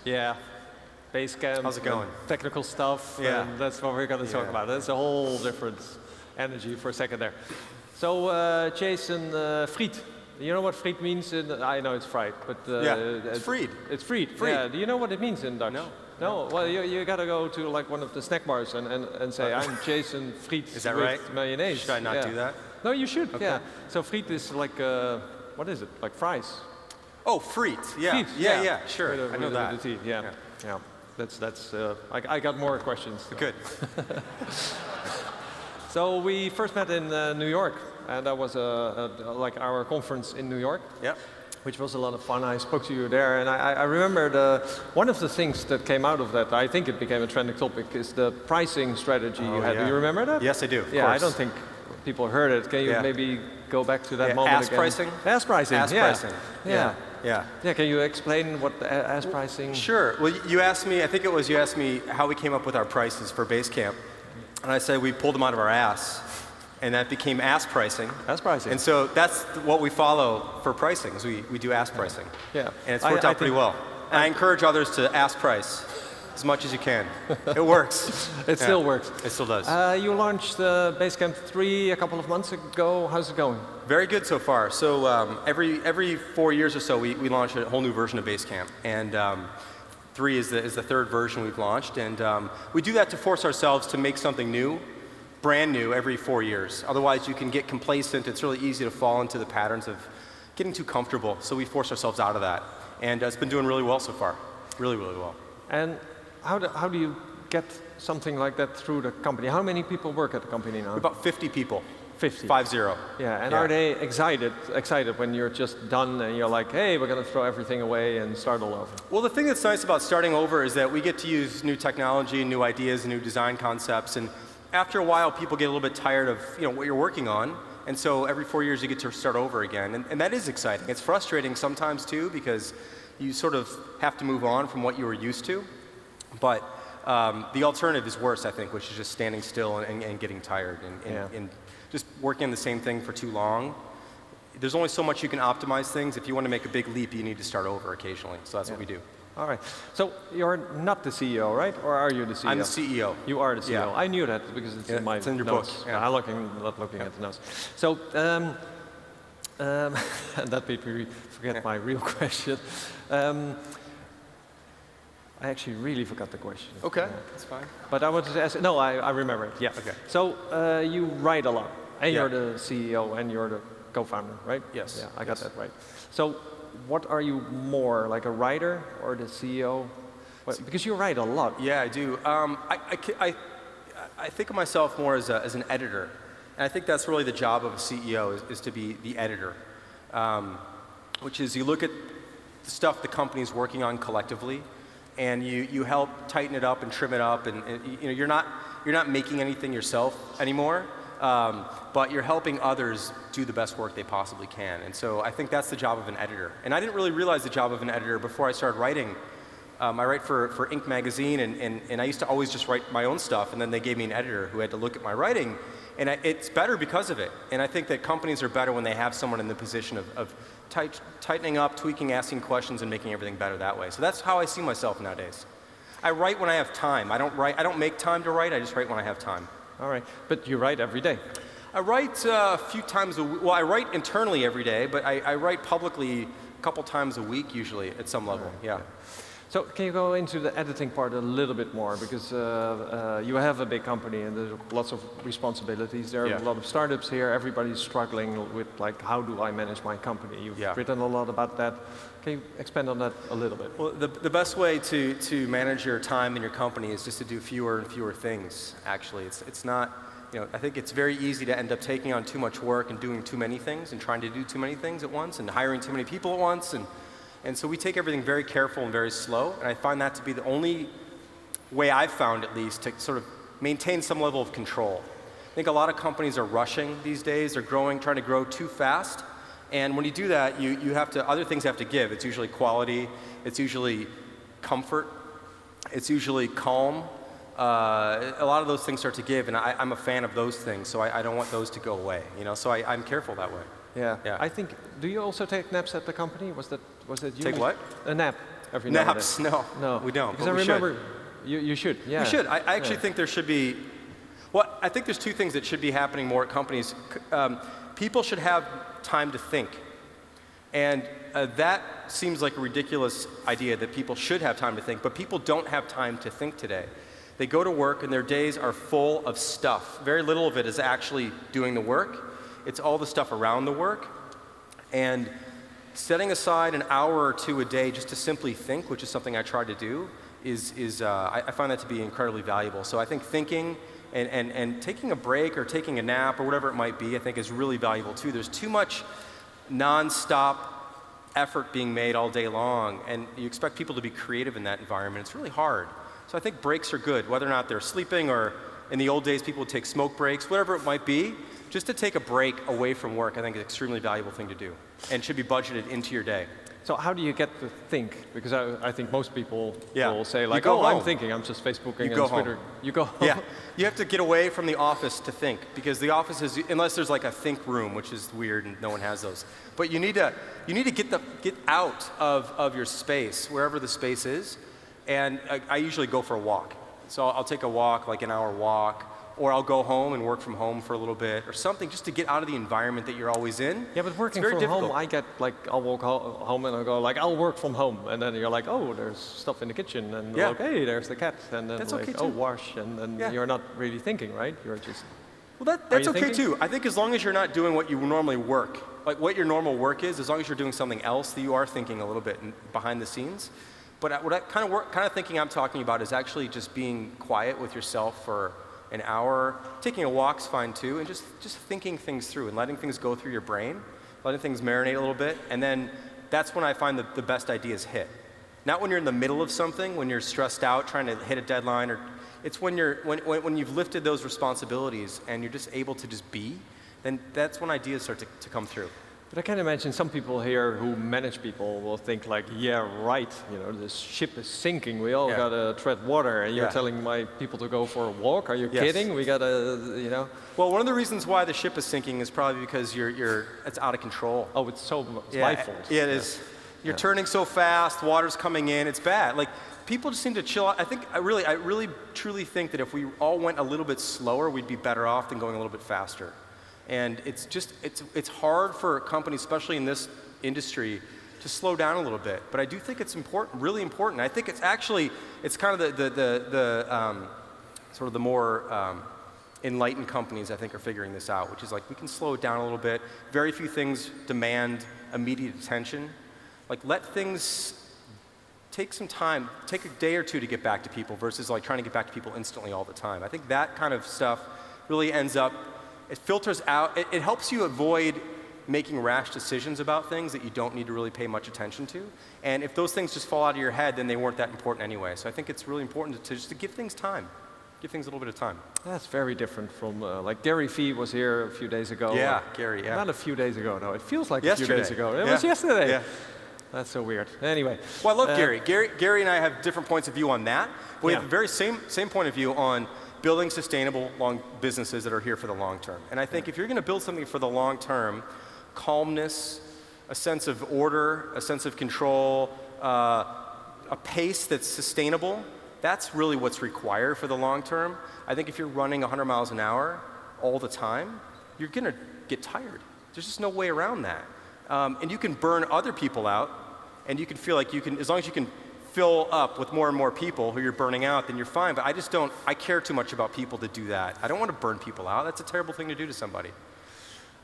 Yeah. Basecamp. How's it going? Technical stuff. Yeah. And that's what we're going to talk about. That's a whole different energy for a second there. So, Jason, fried. You know what fried means? I know it's fried, but it's fried. It's fried. Fried. Yeah. Do you know what it means in Dutch? No. No. Well, you got to go to like one of the snack bars and say, "I'm Jason fried Is that with right? mayonnaise." Should I not do that? No, you should. Okay. Yeah. So fried is like what is it? Like fries. Oh, friet. Yeah. Friet, Yeah. Sure. With I know that. with the tea. Yeah. That's. I got more questions. So. Good. So we first met in New York, and that was like our conference in New York. Yep. Which was a lot of fun. I spoke to you there, and I remember one of the things that came out of that, I think it became a trending topic, is the pricing strategy you had. Yeah. Do you remember that? Yes, I do. Of yeah, course. I don't think people heard it. Can you maybe go back to that moment ask again? pricing? Ask pricing. Ask yeah. pricing. Yeah. Can you explain what the ask pricing? Sure. Well, you asked me, I think it was you asked me how we came up with our prices for Basecamp. And I said we pulled them out of our ass. And that became ask pricing. Ask pricing. And so that's what we follow for pricing, is we do ask pricing. Yeah. And it's worked out pretty well. And I encourage others to ask price as much as you can. It works. It still works. It still does. You launched Basecamp 3 a couple of months ago. How's it going? Very good so far. So every 4 years or so, we launch a whole new version of Basecamp. And 3 is the third version we've launched. And we do that to force ourselves to make something new, brand new, every 4 years. Otherwise, you can get complacent. It's really easy to fall into the patterns of getting too comfortable. So we force ourselves out of that. And it's been doing really well so far. Really, really well. And how do you get something like that through the company? How many people work at the company now? About 50 people. 50. 50. Yeah, and are they excited when you're just done and you're like, hey, we're going to throw everything away and start all over? Well, the thing that's nice about starting over is that we get to use new technology, new ideas, and new design concepts. And after a while, people get a little bit tired of what you're working on. And so every 4 years, you get to start over again. And that is exciting. It's frustrating sometimes, too, because you sort of have to move on from what you were used to. But the alternative is worse, I think, which is just standing still and getting tired and just working on the same thing for too long. There's only so much you can optimize things. If you want to make a big leap, you need to start over occasionally. So that's what we do. All right. So you're not the CEO, right? Or are you the CEO? I'm the CEO. You are the CEO. Yeah. I knew that because it's in my it's in your notes. book. Yeah. I'm not looking at the notes. So that made me forget my real question. I actually really forgot the question. Okay, that's fine. But I wanted to ask. No, I remember it. Yeah. Okay. So you write a lot, and you're the CEO, and you're the co-founder, right? Yes. Yeah, I got that right. So, what are you more, like a writer or the CEO? Because you write a lot. Yeah, I do. I think of myself more as an editor, and I think that's really the job of a CEO is to be the editor, which is you look at the stuff the company's working on collectively, and you help tighten it up and trim it up, and you're not making anything yourself anymore, but you're helping others do the best work they possibly can. And so I think that's the job of an editor. And I didn't really realize the job of an editor before I started writing. I write for Inc. magazine, and I used to always just write my own stuff, and then they gave me an editor who had to look at my writing, and it's better because of it. And I think that companies are better when they have someone in the position of tightening up, tweaking, asking questions, and making everything better that way. So that's how I see myself nowadays. I write when I have time. I don't make time to write. I just write when I have time. All right, but you write every day. I write a few times a week. Well, I write internally every day, but I write publicly a couple times a week usually at some level. Yeah. So can you go into the editing part a little bit more? Because you have a big company and there's lots of responsibilities. There are a lot of startups here. Everybody's struggling with like, how do I manage my company? You've written a lot about that. Can you expand on that a little bit? Well, the best way to manage your time in your company is just to do fewer and fewer things, actually. It's not, I think it's very easy to end up taking on too much work and doing too many things and trying to do too many things at once and hiring too many people at once. And so we take everything very careful and very slow, and I find that to be the only way I've found, at least, to sort of maintain some level of control. I think a lot of companies are rushing these days. They're trying to grow too fast, and when you do that, other things have to give. It's usually quality, it's usually comfort, it's usually calm. A lot of those things start to give, and I'm a fan of those things, so I don't want those to go away. So I'm careful that way. Yeah. I think. Do you also take naps at the company? Was that you? Take what? A nap. every now and then? Naps? No, No, we don't. Because but I we remember should. you should. Yeah. We should. I actually think there should be. Well, I think there's two things that should be happening more at companies. People should have time to think, and that seems like a ridiculous idea that people should have time to think. But people don't have time to think today. They go to work and their days are full of stuff. Very little of it is actually doing the work. It's all the stuff around the work. And setting aside an hour or two a day just to simply think, which is something I try to do, I find that to be incredibly valuable. So I think thinking and taking a break or taking a nap or whatever it might be, I think is really valuable too. There's too much nonstop effort being made all day long, and you expect people to be creative in that environment. It's really hard. So I think breaks are good, whether or not they're sleeping or in the old days people would take smoke breaks, whatever it might be. Just to take a break away from work, I think is an extremely valuable thing to do and should be budgeted into your day. So how do you get to think? Because I think most people Yeah. will say like, go oh, home. I'm thinking, I'm just Facebooking You go and Twitter. home. You go home. Yeah, you have to get away from the office to think, because the office is, unless there's like a think room, which is weird and no one has those. But you need to get out of your space, wherever the space is. And I usually go for a walk. So I'll take a walk, like an hour walk, or I'll go home and work from home for a little bit, or something, just to get out of the environment that you're always in. Yeah, but working It's very from home, difficult. I get like, I'll walk home and I'll go like, I'll work from home. And then you're like, oh, there's stuff in the kitchen. And Yeah. like, hey, there's the cat. And then That's like, okay oh, too. wash. And then Yeah. you're not really thinking, right? You're just, Well, that's you okay thinking? too. I think as long as you're not doing what you normally work, like what your normal work is, as long as you're doing something else, that you are thinking a little bit behind the scenes. But what kind of thinking I'm talking about is actually just being quiet with yourself for an hour. Taking a walk's fine too, and just thinking things through and letting things go through your brain, letting things marinate a little bit, and then that's when I find the best ideas hit. Not when you're in the middle of something, when you're stressed out trying to hit a deadline, or it's when you've lifted those responsibilities and you're just able to just be, then that's when ideas start to come through. but I can imagine some people here who manage people will think like, yeah, right, you know, this ship is sinking. We all Yeah. gotta tread water. And you're Yeah. telling my people to go for a walk? Are you Yes. kidding? We gotta, you know. Well, one of the reasons why the ship is sinking is probably because it's out of control. Oh, it's my fault. Yeah, it is. You're turning so fast, water's coming in, it's bad. Like, people just need to chill out. I really truly think that if we all went a little bit slower, we'd be better off than going a little bit faster. And it's hard for companies, especially in this industry, to slow down a little bit. But I do think it's important, really important. I think it's kind of the sort of the more enlightened companies, I think, are figuring this out, which is like, we can slow it down a little bit. Very few things demand immediate attention. Like, let things take some time, take a day or two to get back to people versus like trying to get back to people instantly all the time. I think that kind of stuff really ends up, it filters out, it helps you avoid making rash decisions about things that you don't need to really pay much attention to. And if those things just fall out of your head, then they weren't that important anyway. So I think it's really important to just to give things time. Give things a little bit of time. That's very different from, like Gary Vee was here a few days ago. Yeah, Gary, yeah. Not a few days ago, no. It feels like Yesterday. a few days ago. It Yeah. was yesterday. Yeah. That's so weird. Anyway. Well, I love Gary. Gary and I have different points of view on that. But we Yeah. have the very same point of view on building sustainable long businesses that are here for the long term. And I think if you're going to build something for the long term, calmness, a sense of order, a sense of control, a pace that's sustainable, that's really what's required for the long term. I think if you're running 100 miles an hour all the time, you're going to get tired. There's just no way around that. And you can burn other people out, and you can feel like you can, as long as you can fill up with more and more people who you're burning out, then you're fine. But I care too much about people to do that. I don't want to burn people out. That's a terrible thing to do to somebody.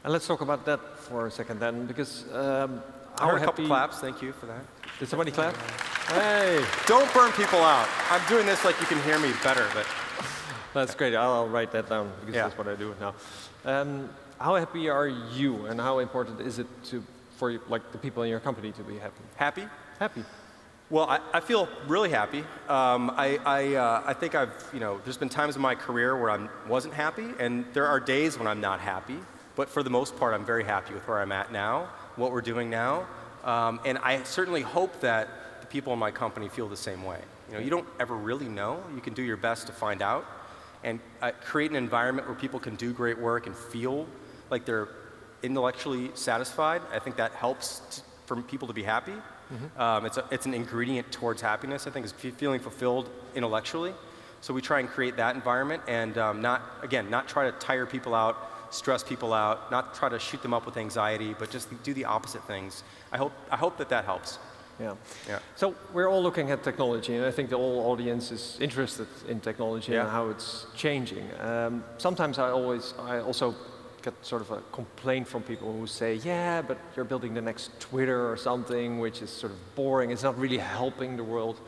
And let's talk about that for a second then, because I heard a couple claps. Thank you for that. Did somebody clap? Hey! Don't burn people out. I'm doing this like you can hear me better, but That's great. I'll write that down, because Yeah. that's what I do now. How happy are you, and how important is it for you, like the people in your company to be happy? happy? Happy. Well, I feel really happy. I think there's been times in my career where I wasn't happy, and there are days when I'm not happy. But for the most part, I'm very happy with where I'm at now, what we're doing now. And I certainly hope that the people in my company feel the same way. You don't ever really know. You can do your best to find out. And create an environment where people can do great work and feel like they're intellectually satisfied. I think that helps for people to be happy. It's an ingredient towards happiness, I think, is feeling fulfilled intellectually. So we try and create that environment and not try to tire people out, stress people out, not try to shoot them up with anxiety, but just do the opposite things. I hope that helps. Yeah. Yeah. So we're all looking at technology, and I think the whole audience is interested in technology and how it's changing. Sometimes I also get sort of a complaint from people who say, yeah, but you're building the next Twitter or something, which is sort of boring. It's not really helping the world.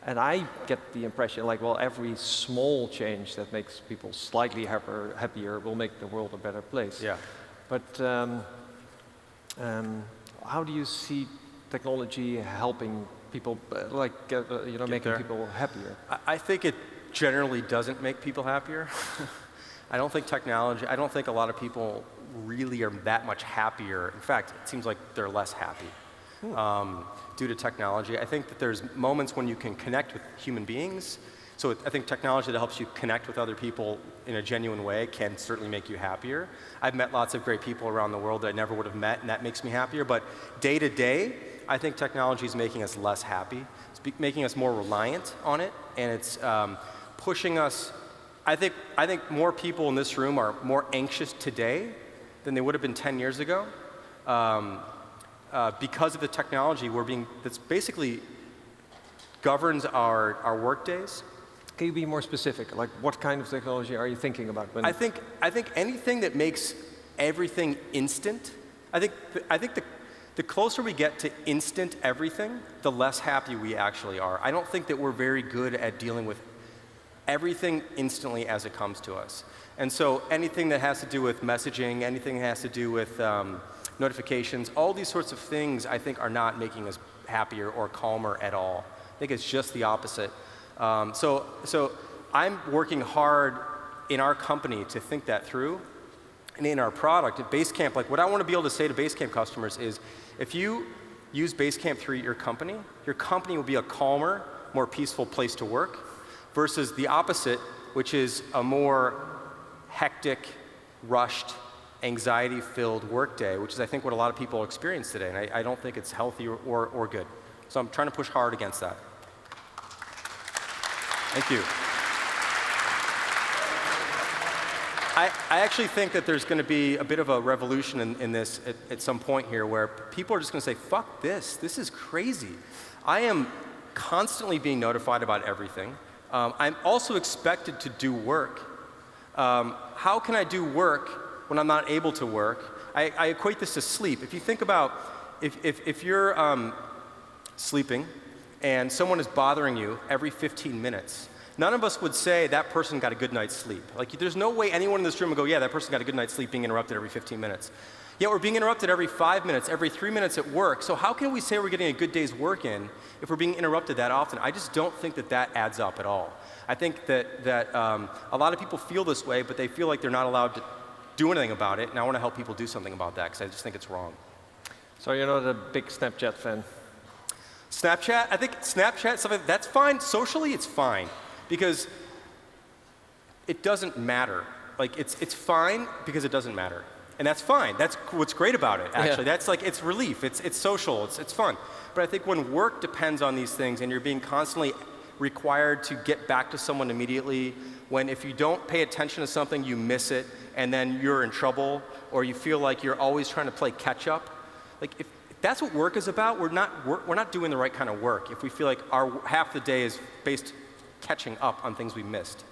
And I get the impression, like, well, every small change that makes people slightly happier will make the world a better place. Yeah. But how do you see technology helping people, making people happier? I think it generally doesn't make people happier. I don't think a lot of people really are that much happier. In fact, it seems like they're less happy. Due to technology. I think that there's moments when you can connect with human beings. So I think technology that helps you connect with other people in a genuine way can certainly make you happier. I've met lots of great people around the world that I never would have met, and that makes me happier. But day to day, I think technology is making us less happy. It's making us more reliant on it, and it's pushing us. I think more people in this room are more anxious today than they would have been 10 years ago. Because of the technology that's basically governs our work days. Can you be more specific? Like, what kind of technology are you thinking about? I think anything that makes everything instant. I think the closer we get to instant everything, the less happy we actually are. I don't think that we're very good at dealing with everything instantly as it comes to us. And so anything that has to do with messaging, anything that has to do with notifications, all these sorts of things I think are not making us happier or calmer at all. I think it's just the opposite. So I'm working hard in our company to think that through. And in our product at Basecamp, like what I want to be able to say to Basecamp customers is, if you use Basecamp through your company will be a calmer, more peaceful place to work, versus the opposite, which is a more hectic, rushed, anxiety-filled workday, which is, I think, what a lot of people experience today, and I don't think it's healthy or good. So I'm trying to push hard against that. Thank you. I actually think that there's going to be a bit of a revolution in this at some point here, where people are just going to say, fuck this. This is crazy. I am constantly being notified about everything. I'm also expected to do work. How can I do work when I'm not able to work? I equate this to sleep. If you think about, if you're sleeping and someone is bothering you every 15 minutes, none of us would say that person got a good night's sleep. Like, there's no way anyone in this room would go, yeah, that person got a good night's sleep being interrupted every 15 minutes. Yet we're being interrupted every 5 minutes, every 3 minutes at work. So how can we say we're getting a good day's work in if we're being interrupted that often? I just don't think that adds up at all. I think that a lot of people feel this way, but they feel like they're not allowed to do anything about it, and I want to help people do something about that, because I just think it's wrong. So you're not a big Snapchat fan? Snapchat? I think Snapchat, stuff like that's fine. Socially, it's fine, because it doesn't matter. Like, it's fine because it doesn't matter. And that's fine. That's what's great about it, actually. Yeah. That's like, it's relief, it's social, it's fun. But I think when work depends on these things and you're being constantly required to get back to someone immediately, when if you don't pay attention to something, you miss it, and then you're in trouble, or you feel like you're always trying to play catch up. Like, if that's what work is about, we're not doing the right kind of work if we feel like half the day is based catching up on things we missed.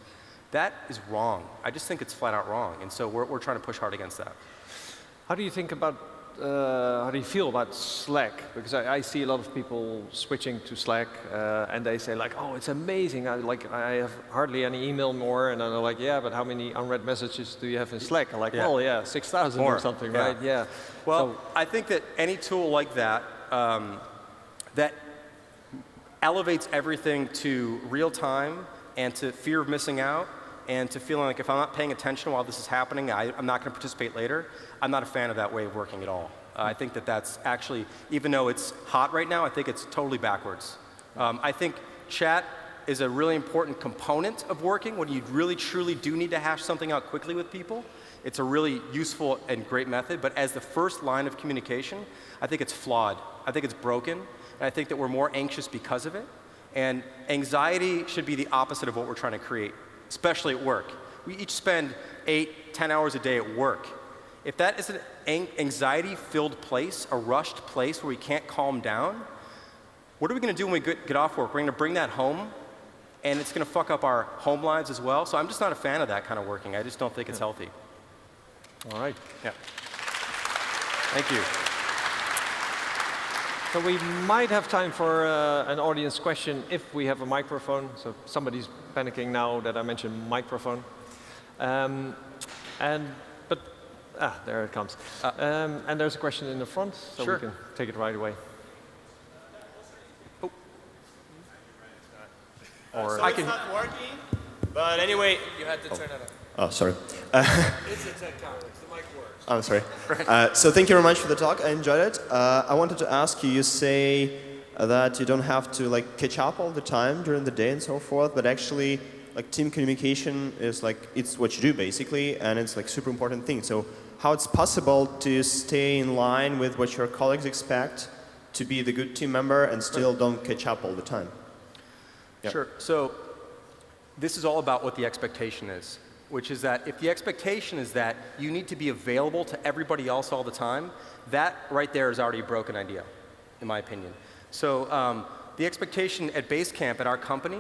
That is wrong. I just think it's flat out wrong, and so we're trying to push hard against that. How do you think about, how do you feel about Slack? Because I see a lot of people switching to Slack, and they say like, oh, it's amazing. I have hardly any email more, and then they're like, yeah, but how many unread messages do you have in Slack? I'm like, well, yeah, 6,000 or something, right? Yeah. Well, so, I think that any tool like that, that elevates everything to real time and to fear of missing out, and to feeling like if I'm not paying attention while this is happening, I'm not going to participate later. I'm not a fan of that way of working at all. I think that that's actually, even though it's hot right now, I think it's totally backwards. I think chat is a really important component of working when you really truly do need to hash something out quickly with people. It's a really useful and great method, but as the first line of communication, I think it's flawed. I think it's broken. And I think that we're more anxious because of it. And anxiety should be the opposite of what we're trying to create, especially at work. We each spend 8, 10 hours a day at work. If that is an anxiety-filled place, a rushed place where we can't calm down, what are we going to do when we get off work? We're going to bring that home, and it's going to fuck up our home lives as well. So I'm just not a fan of that kind of working. I just don't think it's healthy. All right. Yeah. Thank you. So we might have time for an audience question if we have a microphone. So somebody's panicking now that I mentioned microphone. There it comes. And there's a question in the front, so sure. we can take it right away. Oh. So it's not working, but anyway, you had to turn it on. Oh, sorry. It's a tech conference. The mic works. I'm sorry. So thank you very much for the talk. I enjoyed it. I wanted to ask you, you say that you don't have to like catch up all the time during the day and so forth, but actually like team communication is like, it's what you do basically, and it's like super important thing. So how it's possible to stay in line with what your colleagues expect to be the good team member and still don't catch up all the time? Yep. Sure. So this is all about what the expectation is, which is that if the expectation is that you need to be available to everybody else all the time, that right there is already a broken idea, in my opinion. So the expectation at Basecamp at our company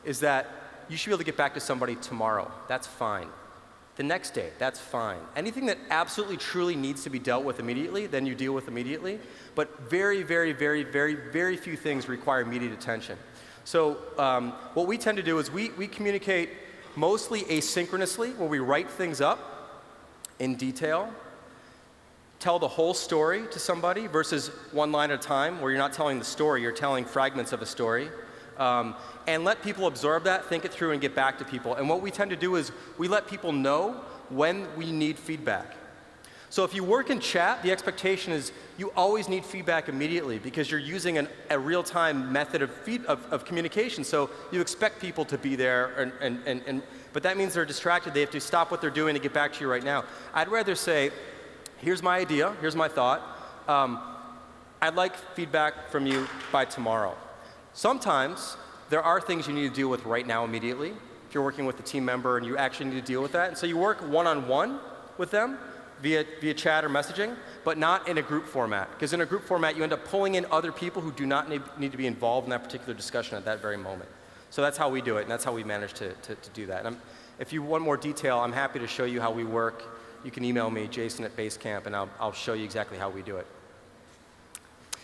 is that you should be able to get back to somebody tomorrow. That's fine. The next day, that's fine. Anything that absolutely truly needs to be dealt with immediately, then you deal with immediately. But very, very, very, very, very few things require immediate attention. So what we tend to do is we communicate mostly asynchronously, where we write things up in detail, tell the whole story to somebody versus one line at a time, where you're not telling the story, you're telling fragments of a story. And let people absorb that, think it through, and get back to people. And what we tend to do is we let people know when we need feedback. So if you work in chat, the expectation is you always need feedback immediately because you're using a real-time method of communication. So you expect people to be there, but that means they're distracted. They have to stop what they're doing to get back to you right now. I'd rather say, here's my idea, here's my thought. I'd like feedback from you by tomorrow. Sometimes there are things you need to deal with right now immediately. If you're working with a team member and you actually need to deal with that. And so you work one-on-one with them via chat or messaging, but not in a group format. Because in a group format, you end up pulling in other people who do not need to be involved in that particular discussion at that very moment. So that's how we do it, and that's how we manage to do that. And if you want more detail, I'm happy to show you how we work. You can email me, Jason@Basecamp, and I'll show you exactly how we do it.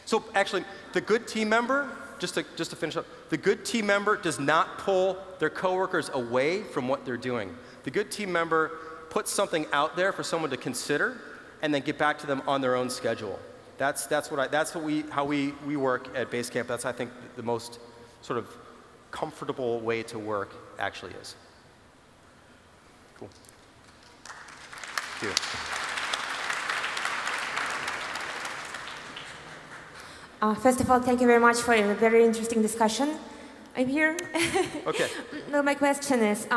So actually, the good team member, just to finish up, the good team member does not pull their coworkers away from what they're doing. The good team member puts something out there for someone to consider and then get back to them on their own schedule. That's how we work at Basecamp. That's, I think, the most sort of comfortable way to work actually is. Cool. Thank you. First of all, thank you very much for a very interesting discussion. I'm here. Okay. No, my question is,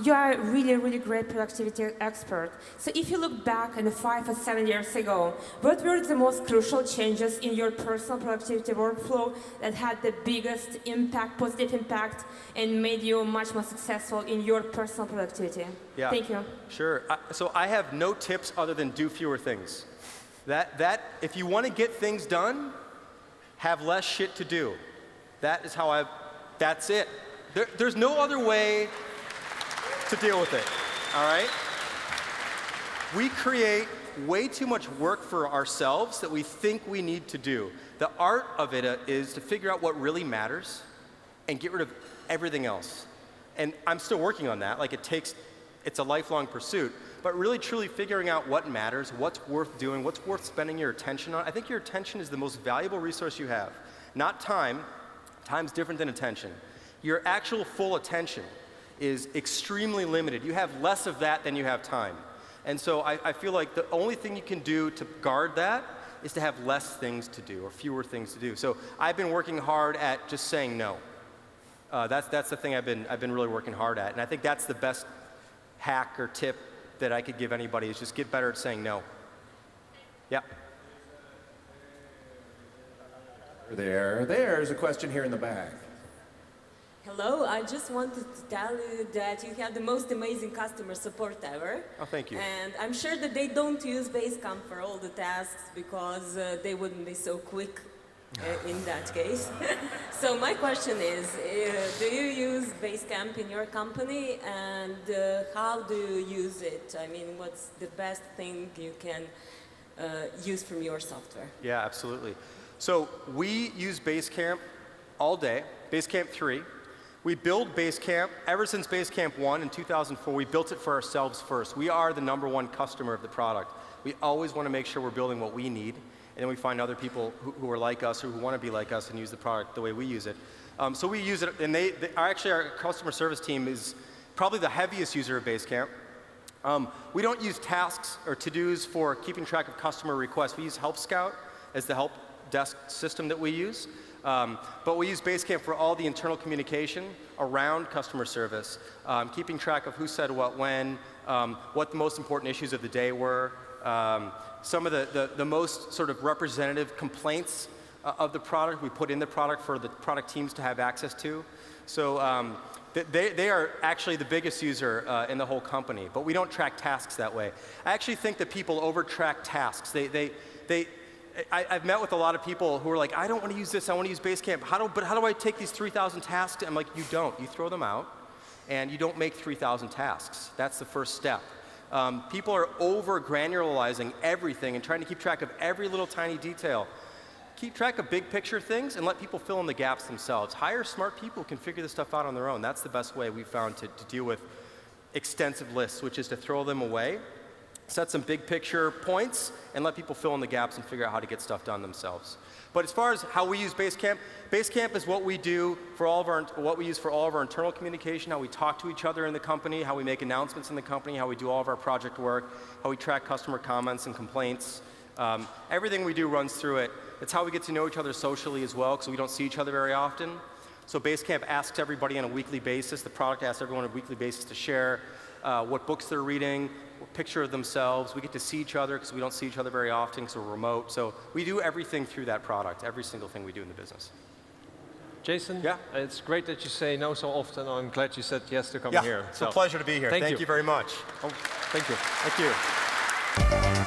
you are a really, really great productivity expert. So if you look back on 5 or 7 years ago, what were the most crucial changes in your personal productivity workflow that had the biggest impact, positive impact, and made you much more successful in your personal productivity? Yeah. Thank you. Sure. So I have no tips other than do fewer things. If you want to get things done, have less shit to do. That is how that's it. There's no other way to deal with it, all right? We create way too much work for ourselves that we think we need to do. The art of it is to figure out what really matters and get rid of everything else. And I'm still working on that. Like it's a lifelong pursuit. But really, truly figuring out what matters, what's worth doing, what's worth spending your attention on. I think your attention is the most valuable resource you have. Not time. Time's different than attention. Your actual full attention is extremely limited. You have less of that than you have time. And so I feel like the only thing you can do to guard that is to have less things to do or fewer things to do. So I've been working hard at just saying no. That's the thing I've been really working hard at. And I think that's the best hack or tip that I could give anybody is just get better at saying no. Yeah. There's a question here in the back. Hello, I just wanted to tell you that you have the most amazing customer support ever. Oh, thank you. And I'm sure that they don't use Basecamp for all the tasks because they wouldn't be so quick in that case. So my question is, do you use Basecamp in your company, and how do you use it? I mean, what's the best thing you can use from your software? Yeah, absolutely. So we use Basecamp all day, Basecamp 3. We build Basecamp, ever since Basecamp 1 in 2004, we built it for ourselves first. We are the #1 customer of the product. We always want to make sure we're building what we need, and then we find other people who are like us or who want to be like us and use the product the way we use it. So we use it, and actually our customer service team is probably the heaviest user of Basecamp. We don't use tasks or to-dos for keeping track of customer requests. We use Help Scout as the help desk system that we use. But we use Basecamp for all the internal communication around customer service, keeping track of who said what when, what the most important issues of the day were, some of the most sort of representative complaints of the product we put in the product for the product teams to have access to. So they are actually the biggest user in the whole company, but we don't track tasks that way. I actually think that people over-track tasks. I've met with a lot of people who are like, I don't want to use this, I want to use Basecamp. But how do I take these 3,000 tasks? I'm like, you don't. You throw them out, and you don't make 3,000 tasks. That's the first step. People are over-granularizing everything and trying to keep track of every little tiny detail. Keep track of big picture things and let people fill in the gaps themselves. Hire smart people who can figure this stuff out on their own. That's the best way we've found to deal with extensive lists, which is to throw them away, set some big picture points, and let people fill in the gaps and figure out how to get stuff done themselves. But as far as how we use Basecamp, Basecamp is what we do for what we use for all of our internal communication, how we talk to each other in the company, how we make announcements in the company, how we do all of our project work, how we track customer comments and complaints. Everything we do runs through it. It's how we get to know each other socially as well, because we don't see each other very often. So Basecamp asks everybody on a weekly basis, the product asks everyone on a weekly basis to share what books they're reading, a picture of themselves. We get to see each other because we don't see each other very often because we're remote. So we do everything through that product, every single thing we do in the business. Jason, yeah? It's great that you say no so often. I'm glad you said yes to coming here. It's a pleasure to be here. Thank you very much. Oh, thank you. Thank you.